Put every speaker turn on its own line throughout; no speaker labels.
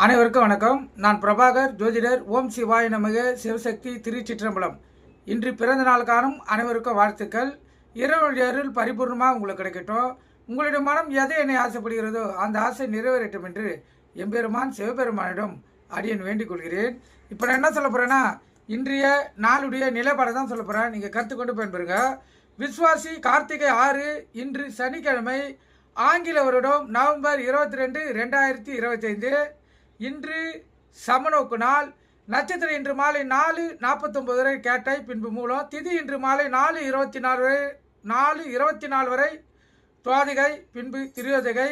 அனைவருக்கும் வணக்கம். நான் பிரபாகர், ஜோதிடர். ஓம் சிவாய நமக. சிவசக்தி, திருச்சிற்றம்பலம். இன்று பிறந்த நாள் காணும் அனைவருக்கும் வாழ்த்துக்கள். இரவு அருள் பரிபூர்ணமாக உங்களுக்கு கிடைக்கட்டும். உங்களுடைய மனம் எதை என்னை ஆசைப்படுகிறதோ அந்த ஆசை நிறைவேறட்டும் என்று எம்பெருமான் சிவபெருமானிடம் அடியன் வேண்டிக் கொள்கிறேன். இப்போ நான் என்ன சொல்ல போகிறேன்னா, இன்றைய நாளுடைய நிலைப்பாடை தான் சொல்ல போகிறேன். நீங்கள் கற்றுக்கொண்டு பயன்பெறுங்க. விஸ்வாசி கார்த்திகை 6 இன்று சனிக்கிழமை, ஆங்கில வருடம் நவம்பர் 22, 2025. இன்று சமநோக்கு நாள். நட்சத்திரம் இன்று மாலை 4:49 வரை கேட்டை, பின்பு மூலம். திதி இன்று மாலை 4:24 வரை துவாதிகை, பின்பு திரியோதகை.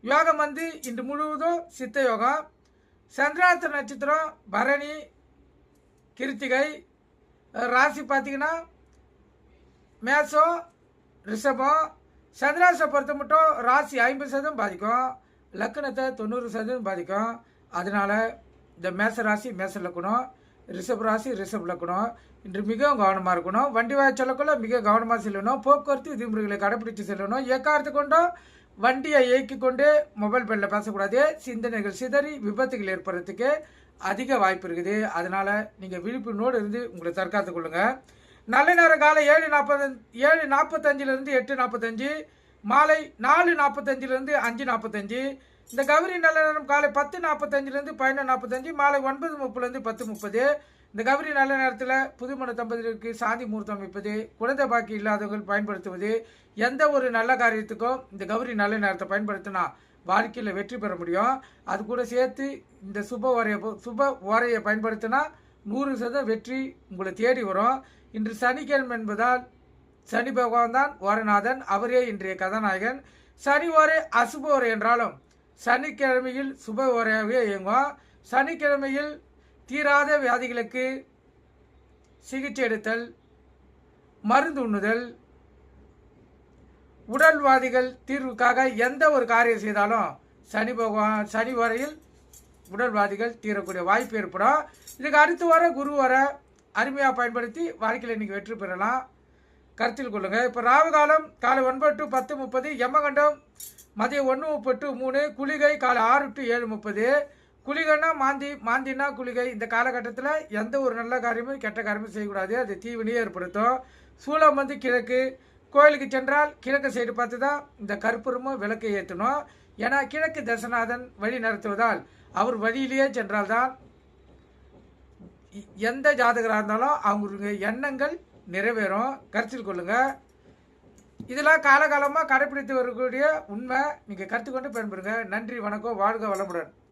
யோகம் இன்று முழுவதும் சித்த யோகம். சந்திராத்திர நட்சத்திரம் பரணி, கிருத்திகை. ராசி பார்த்தீங்கன்னா மேசம், ரிஷபம். சந்திராசை பொறுத்த மட்டும் ராசி 50% பாதிக்கும், லக்கணத்தை 90% பாதிக்கும். அதனால இந்த மேச ராசி மேச லக்கணம், ரிஷப் ராசி ரிஷப் லக்கணம் இன்று மிகவும் கவனமாக இருக்கணும். வண்டி வாய் செல்லக்குள்ள மிக கவனமாக செல்லணும். போக்குவரத்து விதிமுறைகளை கடைபிடித்து செல்லணும். எக்காரத்து கொண்டோ வண்டியை இயக்கி கொண்டு மொபைல் பேனில் பேசக்கூடாது. சிந்தனைகள் சிதறி விபத்துகள் ஏற்படுறதுக்கு அதிக வாய்ப்பு இருக்குது. அதனால் நீங்கள் விழிப்புணர்வோடு இருந்து உங்களை தற்காத்து கொள்ளுங்க. நல்ல நேரம் காலை 7:45 8:45, மாலை 4:45 5:45. இந்த கௌரி நல்ல நேரம் காலை 10:45 11:45, மாலை 9:30 10:30. இந்த கௌரி நல்ல நேரத்தில் புதுமண தம்பதிகளுக்கு சாந்தி முகூர்த்தம் அமைப்பது, குழந்தை பாக்கி இல்லாதவர்கள் பயன்படுத்துவது, எந்த ஒரு நல்ல காரியத்துக்கும் இந்த கௌரி நல்ல நேரத்தை பயன்படுத்தினா வாழ்க்கையில் வெற்றி பெற முடியும். அது கூட சேர்த்து இந்த சுப ஓரையை பயன்படுத்தினா 100% வெற்றி உங்களை தேடி வரும். இன்று சனிக்கிழமை என்பதால் சனி பகவான் தான் ஓரநாதன். அவரே இன்றைய கதாநாயகன். சனி ஓரை அசுப ஓரை என்றாலும் சனிக்கிழமையில் சுப ஓரையாகவே இயங்கும். சனிக்கிழமையில் தீராத வியாதிகளுக்கு சிகிச்சை எடுத்தல், மருந்து உண்ணுதல், உடல்வாதிகள் தீர்வுக்காக எந்த ஒரு காரியம் செய்தாலும் சனி வரையில் உடல்வாதிகள் தீரக்கூடிய வாய்ப்பு ஏற்படும். இதுக்கு அடுத்து வர குரு வர அருமையாக பயன்படுத்தி வாழ்க்கையில் இன்னைக்கு வெற்றி பெறலாம். கருத்தில் கொள்ளுங்க. இப்போ ராகு காலம் காலை 9 to 10:30, யமகண்டம் மதியம் 1:30 to 3, குளிகை காலை 6 to 7:30. குளிகைன்னா மாந்தினா குளிகை. இந்த காலகட்டத்தில் எந்த ஒரு நல்ல காரியமும் கெட்ட காரியமும் செய்யக்கூடாது. அது தீவினையே ஏற்படுத்தும். சூளம் கிழக்கு. கோயிலுக்கு சென்றால் கிழக்கு சைடு பார்த்து தான் இந்த கற்பூரமும் விளக்கை ஏற்றணும். ஏன்னா கிழக்கு தசநாதன் வழி நடத்துவதால் அவர் வழியிலேயே சென்றால்தான் எந்த ஜாதகராக இருந்தாலும் அவங்க எண்ணங்கள் நிறைவேறும். கருத்தில் கொள்ளுங்க. இதெல்லாம் காலகாலமாக கடைபிடித்து வரக்கூடிய உண்மை. நீங்கள் கற்றுக்கொண்டு பயன்பெறுங்க. நன்றி, வணக்கம், வாழ்க வளமுடன்.